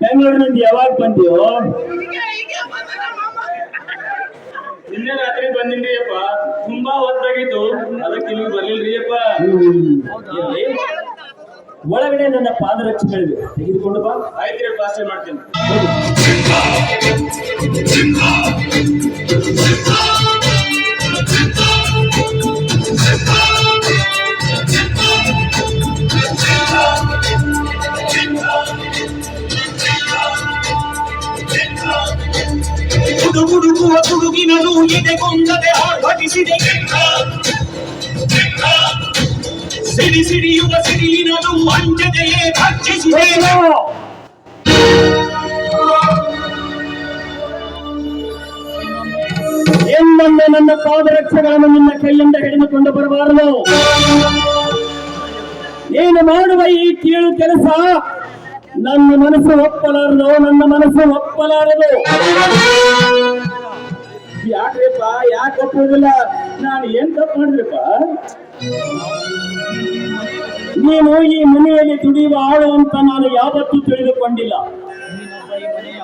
ಬೆಂಗಳೂರಿನಿಂದ ಯಾವಾಗ ಬಂದಿಯೋ? ನಿನ್ನೆ ರಾತ್ರಿ ಬಂದಿನ್ರಿ ಅಪ್ಪ. ತುಂಬಾ ಹೊತ್ತಾಗಿತ್ತು, ಅದಕ್ಕೆ ಇಲ್ಲಿ ಬರ್ಲಿಲ್ರಿ ಅಪ್ಪ. ಒಳಗಡೆ ನನ್ನ ಪಾದರಕ್ಷೆಗಳಿವೆ, ತೆಗೆದುಕೊಂಡು ಬಾ. ಆಯ್ತ್ರಿ ಅಪ್ಪ, ಅಷ್ಟೇ ಮಾಡ್ತೀನಿ. ಹುಡುಗುಡುಗುವ ಹುಡುಗಿನನು ಎದೆಗೊಂಡದೆ ಆರ್ಭಟಿಸಿದೆ. ಸಿಡಿ ಸಿಡಿಯುವ ಸಿಡಿಲಿನನು ಅಂಜದೆಯೇ ಭಕ್ಷಿಸಿದೆ. ಎಂದೊಮ್ಮೆ ನನ್ನ ಪಾದರಕ್ಷೆಗಳನ್ನು ನಿನ್ನ ಕೈಯಿಂದ ಹಿಡಿದುಕೊಂಡು ಬರಬಾರದು. ನೀನು ಮಾಡುವ ಈ ಕೀಳು ಕೆಲಸ ನನ್ನ ಮನಸ್ಸು ಒಪ್ಪಲಾರದು, ನನ್ನ ಮನಸ್ಸು ಒಪ್ಪಲಾರದು. ಯಾಕ್ರಿಪ್ಪ, ಯಾಕೆ ಒಪ್ಪುವುದಿಲ್ಲ? ನಾನು ಏನ್ ತಪ್ಪು ಮಾಡಿದ್ರಿಪ್ಪ? ನೀನು ಈ ಮನೆಯಲ್ಲಿ ದುಡಿಯುವ ಆಳು ಅಂತ ನಾನು ಯಾವತ್ತೂ ತಿಳಿದುಕೊಂಡಿಲ್ಲ.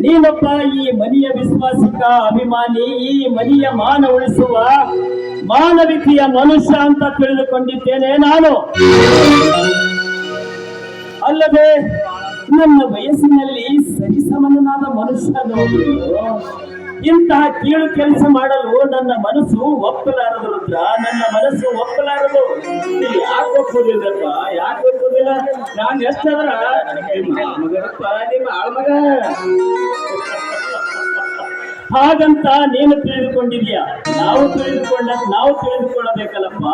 ನೀನೊಬ್ಬ ಈ ಮನೆಯ ವಿಶ್ವಾಸಿಕ ಅಭಿಮಾನಿ, ಈ ಮನೆಯ ಮಾನ ಉಳಿಸುವ ಮಾನವಿಕೆಯ ಮನುಷ್ಯ ಅಂತ ತಿಳಿದುಕೊಂಡಿದ್ದೇನೆ ನಾನು. ಅಲ್ಲದೆ ನನ್ನ ವಯಸ್ಸಿನಲ್ಲಿ ಸರಿಸಮನಾದ ಮನುಷ್ಯ ನೋಡು. ಇಂತಹ ಕೀಳು ಕೆಲಸ ಮಾಡಲು ನನ್ನ ಮನಸ್ಸು ಒಪ್ಪಲಾರದು ರುದ್ರ, ನನ್ನ ಮನಸ್ಸು ಒಪ್ಪಲಾರದು. ಯಾಕೆ ಒಪ್ಪುದಿಲ್ಲಪ್ಪ? ಯಾಕೆ ಒಪ್ಪುದಿಲ್ಲ? ನಾನು ಎಷ್ಟಾದ್ರ ಮಗನಪ್ಪ, ನಿಮ್ಮ ಆಳ್ಮಗ. ಹಾಗಂತ ನೀನು ತಿಳಿದುಕೊಂಡಿದ್ಯಾ? ನಾವು ತಿಳಿದುಕೊಳ್ಳಬೇಕಲ್ಲಪ್ಪ.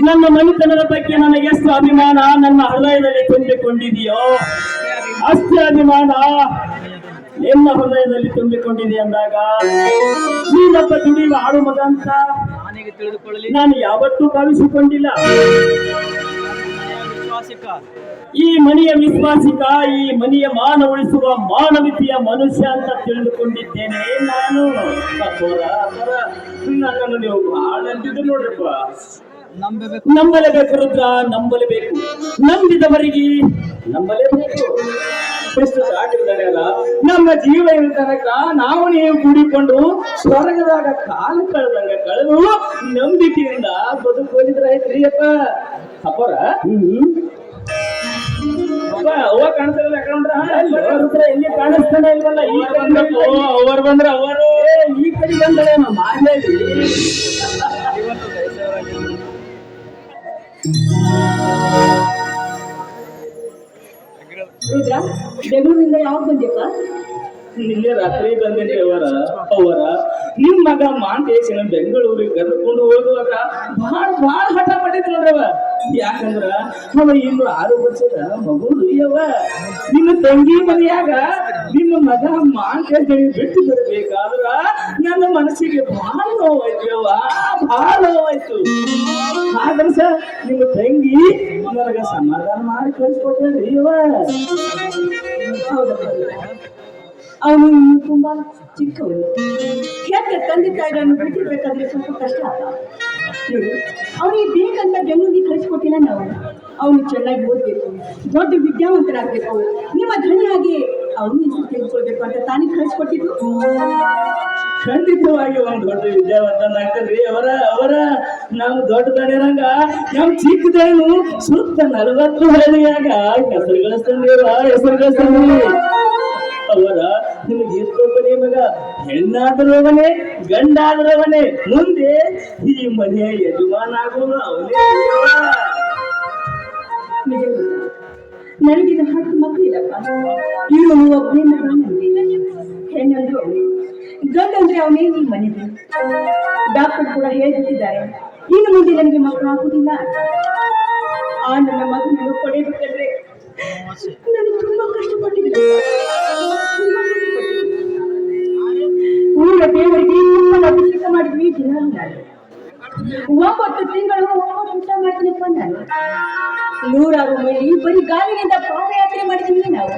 ನನ್ನ ಮನೆತನದ ಬಗ್ಗೆ ನನಗೆ ಎಷ್ಟು ಅಭಿಮಾನ ನನ್ನ ಹೃದಯದಲ್ಲಿ ತುಂಬಿಕೊಂಡಿದೆಯೋ ಅಷ್ಟೇ ಅಭಿಮಾನ ನಿನ್ನ ಹೃದಯದಲ್ಲಿ ತುಂಬಿಕೊಂಡಿದೆ ಅಂದಾಗ ನೀನೊಬ್ಬ ದುಡಿಯುವ ಆಳು ಮಗ ಅಂತ ನಾನು ಯಾವತ್ತೂ ಭಾವಿಸಿಕೊಂಡಿಲ್ಲ. ಈ ಮನೆಯ ವಿಶ್ವಾಸಿಕ, ಈ ಮನೆಯ ಮಾನ ಉಳಿಸುವ ಮಾನವೀಯತೆಯ ಮನುಷ್ಯ ಅಂತ ತಿಳಿದುಕೊಂಡಿದ್ದೇನೆ ನಾನು. ನನ್ನನ್ನು ನೀವು ಬಹಳ ಅಂತಿದ್ದು ನೋಡ್ರಪ್ಪ. ನಂಬಲೇಬೇಕು ರುದ್ರ, ನಂಬಲೇಬೇಕು. ನಂಬಿದವರಿಗೆ ನಂಬಲೇಬೇಕು. ಎಷ್ಟು ಸಾಕಿರ್ತಾರಲ್ಲ, ನಮ್ಮ ಜೀವ ಇರೋ ತನಕ ನಾವು ನೀವು ಕೂಡಿಕೊಂಡು ಸ್ವರ್ಗದಾಗ ಕಾಲು ಕಳೆದು ನಂಬಿಕೆಯಿಂದ ಬದುಕೋದಿದ್ರಾಯ್ತ್ರಿ ಅಪ್ಪ. ಅಪ್ಪರ ಅವ್ವ ಕಾಣಿಸ್ತಾರಲ್ಲ, ರುದ್ರ ಎಲ್ಲಿ ಕಾಣಿಸ್ತಾನೆ ಇಲ್ವಲ್ಲ? ಈ ಕಡೆ ಅವರು ಬಂದ್ರೆ ಅವರು ಈ ಕಡೆ ಬಂದರೆ ಮಾದೇವಿ. ರುದ್ರ, ಬೆಂಗಳೂರಿಂದ ಯಾವಾಗ ಬಂದ್ಯಪ್ಪ? ನಿನ್ನೆ ರಾತ್ರಿ ಬಂದೇನ್ರಿ ಅವರ ನಿಮ್ ಮಗ ಮಾಂಟೇಶನ ಬೆಂಗಳೂರಿಗೆ ಕರ್ಕೊಂಡು ಹೋಗುವಾಗ ಬಹಳ ಹಠ ಮಾಡಿದ್ರು ನೋಡ್ರವ. ಯಾಕಂದ್ರ ಅವ ಇನ್ನು 6 ವರ್ಷದ ಮಗು ಅವ. ನಿಮ್ಮ ತಂಗಿ ಮನೆಯಾಗ ನಿಮ್ಮ ಮಗ ಮಾಂಟೇಶ ಬಿಟ್ಟು ಬರಬೇಕಾದ್ರ ನನ್ನ ಮನಸ್ಸಿಗೆ ಬಹಳ ನೋವಾಯ್ತು, ಬಹಳ ನೋವಾಯ್ತು. ಆದ್ರೆ ಸರ್ ನಿಮ್ಮ ತಂಗಿ ನನಗ ಸಮಾಧಾನ ಮಾಡಿ ಕಳಿಸ್ಕೊಟ್ರಿ ಅವ. ಅವನು ತುಂಬಾ ಚಿಕ್ಕವನು. ಯಾಕೆ ತಂದೆ ತಾಯಿಗಳನ್ನು ಬಿಟ್ಟಿರ್ಬೇಕಾದ್ರೆ ಸ್ವಲ್ಪ ಕಷ್ಟ ಆಗ. ಅವನಿಗೆ ಬೇಕಂತ ಬೆಂಗಳೂರಿಗೆ ಕಳಿಸ್ಕೊಟ್ಟಿಲ್ಲ ನಾವು. ಅವನು ಚೆನ್ನಾಗಿ ಓದ್ಬೇಕು, ದೊಡ್ಡ ವಿದ್ಯಾವಂತರಾಗಬೇಕು, ನಿಮ್ಮ ಧ್ವನಿಯಾಗಿ ಅವನು ಹೆಸರು ತೆಗೆದುಕೊಳ್ಬೇಕು ಅಂತ ತಾನೇ ಕಳಿಸ್ಕೊಟ್ಟಿದ್ದು. ಖಂಡಿತವಾಗಿ ಒಂದು ದೊಡ್ಡ ವಿದ್ಯಾವಂತನಾಗ್ತದ್ರಿ ಅವರ ನಮ್ ದೊಡ್ಡ ದಣಿರಂಗ ನಮ್ ಚಿಕ್ಕದೇನು ಸುತ್ತ 40 ಹಳ್ಳಿಯಾಗ ಹೆಸರು ಗಳಿಸ್ತಂದ್ರಿ ಅವರ. ನಿಮಗೆ ಎಷ್ಟೊಬ್ಬನೇ ಮಗ, ಹೆಣ್ಣಾದ್ರವನೇ ಗಂಡಾದ್ರವನೇ, ಮುಂದೆ ಈ ಮನೆಯ ಯಜಮಾನ ಆಗೋನು ಅವನೇ. ನನಗಿನ 10 ಮಕ್ಕಳಿಲ್ಲಪ್ಪ. ಇವನು ಒಬ್ಬನೇ ಮಗ ನನಗೆ. ಹೆಣ್ಣಂದ್ರು ಅವನೇ, ಗಂಡಂದ್ರೆ ಅವನೇ ಈ ಮನೆಗೆ. ಡಾಕ್ಟರ್ ಕೂಡ ಹೇಳ್ಬಿಟ್ಟಿದ್ದಾರೆ, ಇನ್ನು ಮುಂದೆ ನನಗೆ ಮಕ್ಕಳು ಆಗುದಿಲ್ಲ. ಆ ನನ್ನ ಮಗನನ್ನು ಪಡೆಯಬೇಕಂದ್ರೆ ನಾನು ತುಂಬಾ ಕಷ್ಟಪಟ್ಟಿದ್ದೆ. ಊರ ದೇವರಿಗೆ ತುಂಬ ಅಭಿಷೇಕ ಮಾಡಿದ್ವಿ ದಿನ. 9 ತಿಂಗಳು 9 ಊಟ ಮಾಡ್ತೀನಪ್ಪ ನಾನು. 100 ಮೈಲಿ ಬರೀ ಗಾಲಿನಿಂದ ಪಾದಯಾತ್ರೆ ಮಾಡಿದ್ವಿ ನಾವು.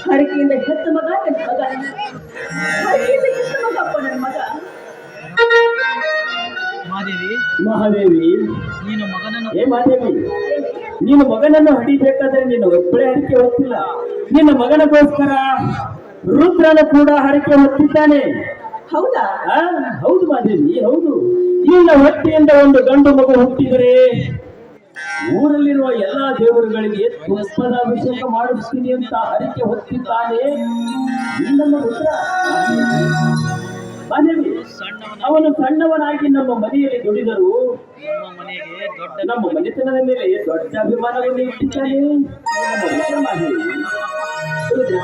ಹರಕೆಯಿಂದ ಹೆತ್ತ ಮಗ ನನ್ನ ಮಗ, ಹರಕೆಯಿಂದ ಹೆತ್ತ ಮಗಪ್ಪ ನನ್ನ ಮಗ. ಮಹಾದೇವಿ, ನೀನು ಮಗನನ್ನು ಏ ಮಹಾದೇವಿ, ನಿನ್ನ ಮಗನನ್ನು ಹಡಿಬೇಕಾದ್ರೆ ನಿನ್ನ ಒಬ್ಬಳೆ ಹರಿಕೆ ಹೊತ್ತಿಲ್ಲ, ನಿನ್ನ ಮಗನಿಗೋಸ್ಕರ ರುದ್ರನ ಕೂಡ ಹರಿಕೆ ಹೊತ್ತಿದ್ದಾನೆ. ಹೌದಾ? ಆ, ಹೌದು ಮಾದೇವಿ, ಹೌದು. ನಿನ್ನ ಹೊಟ್ಟೆಯಿಂದ ಒಂದು ಗಂಡು ಮಗು ಹುಟ್ಟಿದರೆ ಊರಲ್ಲಿರುವ ಎಲ್ಲಾ ದೇವರುಗಳಿಗೆ ತುಪ್ಪದ ಅಭಿಷೇಕ ಮಾಡಿಸ್ತೀನಿ ಅಂತ ಹರಿಕೆ ಹೊತ್ತಿದ್ದಾನೆ ನಿನ್ನ ರುದ್ರ. ಮಾದೇವಿ, ಅವನು ಸಣ್ಣವನಾಗಿ ನಮ್ಮ ಮನೆಯಲ್ಲಿ ದುಡಿದರು, ನಮ್ಮ ಮನೆತನದ ಮೇಲೆ ದೊಡ್ಡ ಅಭಿಮಾನವನ್ನು ಇಟ್ಟಿದ್ದಾನೆ ನಮ್ಮ ರುದ್ರ. ಮಾದೇವಿ, ರುದ್ರ,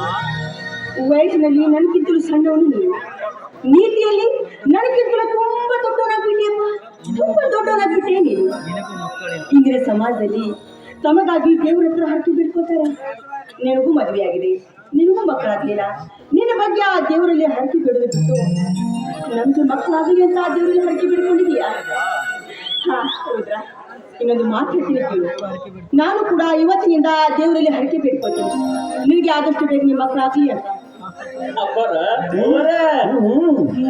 ವಯಸ್ಸಿನಲ್ಲಿ ನನಗಿಂತಲೂ ಸಣ್ಣವನು ನೀನು, ನೀತಿಯಲ್ಲಿ ನನಗಿಂತಲೂ ತುಂಬಾ ದೊಡ್ಡವನಾಗ್ಬಿಟ್ಟಿಯಪ್ಪ, ತುಂಬಾ ದೊಡ್ಡವನಾಗ್ಬಿಟ್ಟೆ ನೀನು. ಇಂದಿನ ಸಮಾಜದಲ್ಲಿ ತಮಗಾಗಿ ದೇವರ ಹತ್ರ ಹರಕೆ ಬಿಡ್ಕೋತಾರೆ. ನಿನಗೂ ಮದುವೆ ಆಗಿದೆ, ನಿನಗೂ ಮಕ್ಕಳಾಗ್ಲಿಲ್ಲ, ನಿನ್ನ ಬಗ್ಗೆ ಆ ದೇವರಲ್ಲಿ ಹರಕೆ ಬಿಡೋದು ಬಿಟ್ಟು ನಮ್ಗೆ ಮಕ್ಕಳಾಗಲಿ ಅಂತ ಆ ದೇವರಲ್ಲಿ ಹರಕೆ ಬಿಡ್ಕೊಂಡಿದೀಯಾ? ಹಾ ರುದ್ರ, ಇನ್ನೊಂದು ಮಾತು ಹೇಳ್ತೀನಿ ಕೇಳು. ನಾನು ಕೂಡ ಇವತ್ತಿನಿಂದ ದೇವರಲ್ಲಿ ಹರಕೆ ಬಿಡ್ಕೋತೀನಿ, ನಿನಗೆ ಆದಷ್ಟು ಬೇಗ ನಿಮ್ಮ ಮಕ್ಕಳಾಗ್ಲಿ ಅಂತ. ಅಪ್ಪರ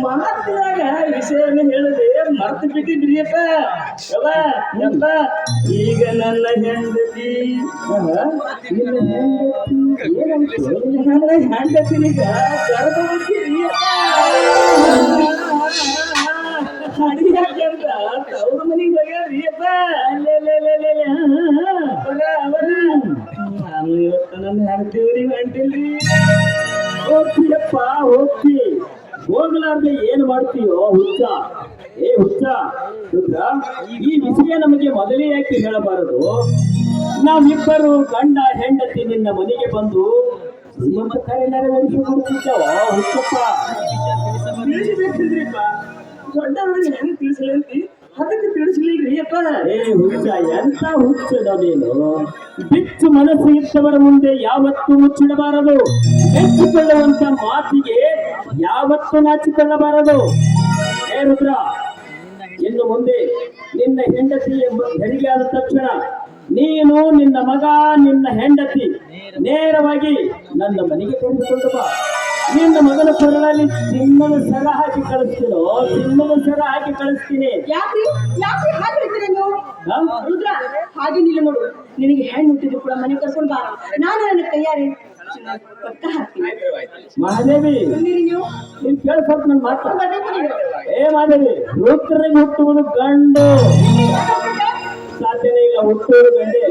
ಮಾತಿನಾಗ ವಿಷಯನ ಹೇಳಿದೆ ಮರ್ತು ಬಿಟ್ಟಿದ್ರಿಯಪ್ಪ. ಯಪ್ಪ, ಈಗ ನನ್ನ ಹೆಂಡತಿ ನನ್ನ ಹೆಂಡತಿನಿಗ ಗರ್ಭವತಿರಿಯಪ್ಪ. ಅಡಿಯಾಕಂತ ಅವ್ರ ಮನೆಗೆ ಹೋಗ್ಯಾರಿಯಪ್ಪ. ನಾನು ಇವತ್ತು ನನ್ನ ಹೆಂಡತಿಯವ್ರಿಗೆ ಹೊಂಟಿಲ್ರಿ. ಹೋಗ್ತೀಯಪ್ಪ, ಹೋಗ್ತಿ. ಹೋಗ್ಲಾರ್ದೆ ಏನ್ ಮಾಡ್ತೀಯೋ ಹುಚ್ಚ? ಏ ಹುಚ್ಚ ರುದ್ರ, ಈ ವಿಷಯ ನಮಗೆ ಮೊದಲೇ ಯಾಕೆ ಹೇಳಬಾರದು? ನಾವಿಬ್ಬರು ಗಂಡ ಹೆಂಡತಿ ನಿನ್ನ ಮನೆಗೆ ಬಂದು ಶ್ರೀಮಂತ ಕಾರ್ಯ ನೆರವೇರಿಸಿಕೊಡ್ತಿದ್ದವ ಹುಚ್ಚಪ್ಪ. ತಿಳಿಸ್ಬೇಕಿದ್ರಿಪ್ಪ, ದೊಡ್ಡವ್ರಿಗೆ ಹೆಂಗ್ ತಿಳಿಸಲಂತಿ ಅದಕ್ಕೆ ತಿಳಿಸ್ಲಿಲ್ರಿ ಅಪ್ಪ. ಏ ಹುಚ್ಚ, ಎಂತ ಹುಚ್ಚದ ನೀನು? ಬಿಚ್ಚು ಮನಸ್ಸು ಇದ್ದವರ ಮುಂದೆ ಯಾವತ್ತೂ ಮುಚ್ಚಿಡಬಾರದು, ಮೆಚ್ಚಿಕೊಳ್ಳುವಂತ ಮಾತಿಗೆ ಯಾವತ್ತೂ ನಾಚಿಕೊಳ್ಳಬಾರದು. ಏ ರುದ್ರ, ಇನ್ನು ಮುಂದೆ ನಿನ್ನ ಹೆಂಡತಿ ಹೆರಿಗೆ ಆದ ತಕ್ಷಣ ನೀನು, ನಿನ್ನ ಮಗ, ನಿನ್ನ ಹೆಂಡತಿ ನೇರವಾಗಿ ನನ್ನ ಮನೆಗೆ ಕರೆದುಕೊಂಡು ಬಾ. ನಿನ್ನ ಮಗನ ಕೊರಳಲ್ಲಿ ಚಿನ್ನದ ಸರ ಹಾಕಿ ಕಳಿಸ್ತೀನೋ, ಚಿನ್ನದ ಸರ ಹಾಕಿ ಕಳಿಸ್ತೀನಿ. ಯಾಕ್ರಿ ಯಾಕ್ರಿ ಹಾಗೆ ಹೇಳ್ತೀರ ನೀವು? ಹಾ? ರುದ್ರ, ಹಾಗೆ ನಿಲ್ಲ ನೋಡು, ನಿನಗೆ ಹೆಣ್ಣು ಹುಟ್ಟಿದ್ರು ಕೂಡ ಮನೆ ಕರ್ಕೊಂಡು ಬಾ, ನಾನು ನನ್ನ ಕೈಯಾರೆ ಪಕ್ಕ ಹಾಕ್ತೀನಿ. ಮಹಾದೇವಿ, ಬಂದಿರಿ ನೀವು? ನೀನ್ ಕೇಳಿಸ್ಕೊಟ್ಟು ನನ್ನ ಮಾತು. ಬರ್ಬೇಕು ನೀವು. ಏ ಮಹಾದೇವಿ, ರುದ್ರನಿಗೆ ಹುಟ್ಟುವುದು ಗಂಡು, ಸಾಧ್ಯನೇ ಇಲ್ಲ ಹುಟ್ಟುವುದು ಗಂಡೆ.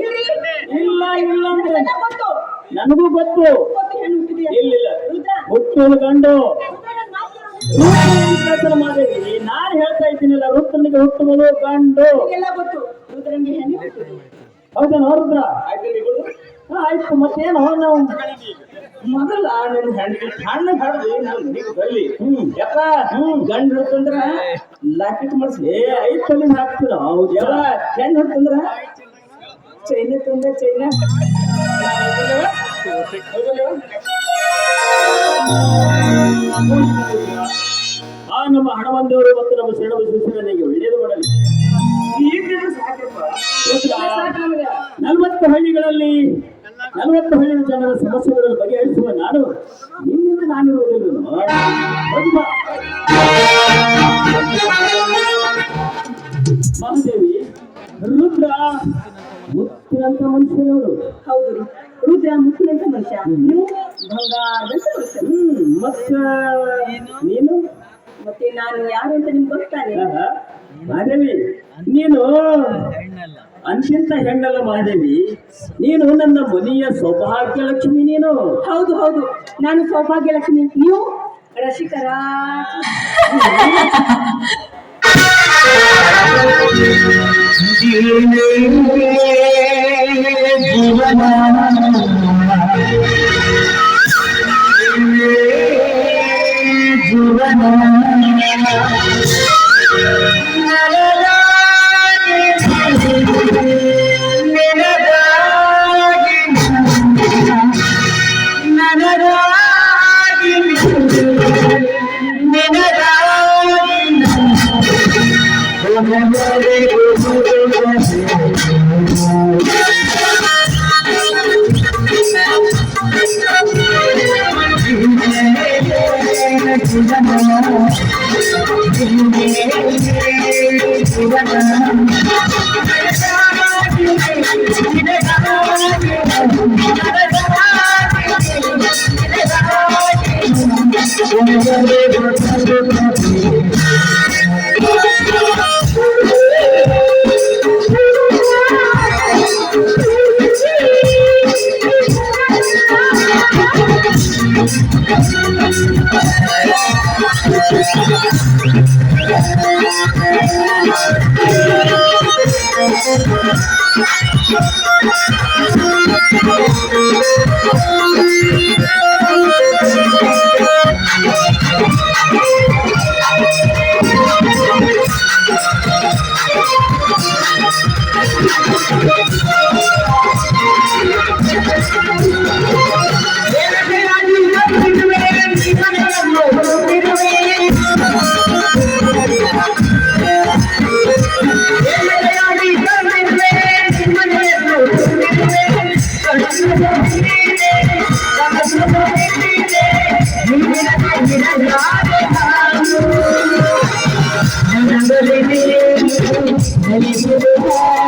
ಇಲ್ಲ ಇಲ್ಲ ಅಂದ್ರೆ ಎಲ್ಲ ಗೊತ್ತು, ನನಗೂ ಗೊತ್ತು. ಗೊತ್ತು ಹೆಣ್ಣು ಹುಟ್ಟಿದೆಯಾ? ಇಲ್ಲ ರುದ್ರ, ಹುಟ್ಟುವುದು ಗಂಡು. ರುದ್ರ, ನನ್ನ ಮಾತು ಕೇಳು. ಮಹಾದೇವಿ, ನಾನು ಹೇಳ್ತಾ ಇದ್ದೀನಿಲ್ಲ, ರುದ್ರನಿಗೆ ಹುಟ್ಟುವುದು ಗಂಡು. ಎಲ್ಲ ಗೊತ್ತು, ರುದ್ರನಿಗೆ ಹೆಣ್ಣು ಹುಟ್ಟಿದೆ. ಹೌದೇನೋ ರುದ್ರ? ಆಯ್ತು, ಆಯ್ತು, ಮತ್ತೇನು ನಾವು ಮೊದಲ ನನ್ನ ಹೆಂಡತಿ ಸಣ್ಣ ಹಾಡ್ದು ನಾನು ಮನೆಗೆ ಬರ್ಲಿ. ಯಪ್ಪ, ಗಂಡ ಹೊತ್ತಂದ್ರ ಲಾಕೆಟ್ ಮಾಡಿಸಿ. ಏ 5 ತೊಲಿನ ಹಾಕ್ತೀರ? ಹೌದು. ಯಾವ ಹೆಣ್ಣು ಹೊತ್ತಂದ್ರ ಚೈನ ತಂದ ಚೈನ. ಆ ನಮ್ಮ ಹಣವಂದೇವರು ಮತ್ತು ನಮ್ಮ ಶರಣ ಬಸವೇಶ್ವರನಿಗೆ ಒಳ್ಳೆಯದು ಮಾಡಲಿ. ಈಗಿದ್ರೆ ಸಾಕಪ್ಪ. ಸಾಕು ನಮ್ಗೆ. 40 ಹಳ್ಳಿಗಳಲ್ಲಿ 40 ಹಳ್ಳಿಯ ಜನರ ಸಮಸ್ಯೆಗಳನ್ನು ಬಗೆಹರಿಸುವ ನಾನು ನಿನ್ನಿಂದ ನಾನಿರುವುದಿಲ್ಲ. ಮಹಾದೇವಿ, ರುದ್ರ ಮುತ್ತಿನಂತ ಮನುಷ್ಯನವರು. ಹೌದು ರೀ, ರುದ್ರ ಮುತ್ತಿನಂತ ಮನುಷ್ಯ, ನೀವು ಬಂಗಾರದಂತ ಮನುಷ್ಯ. ಮತ್ತ ನೀನು? ಮತ್ತೆ ನಾನು ಯಾರು ಅಂತ ನಿಮ್ಗೆ ಗೊತ್ತಾನೆ? ಮಹಾದೇವಿ, ನೀನು ಅಂತಿಂತ ಹೆಣ್ಣಲ್ಲ ಮಹಾದೇವಿ, ನೀನು ನನ್ನ ಮನೆಯ ಸೌಭಾಗ್ಯ ಲಕ್ಷ್ಮಿ. ನೀನು ಹೌದು ಹೌದು, ನಾನು ಸೌಭಾಗ್ಯ ಲಕ್ಷ್ಮಿ, ನೀವು ರಸಿಕರ. Thank you. Thank you.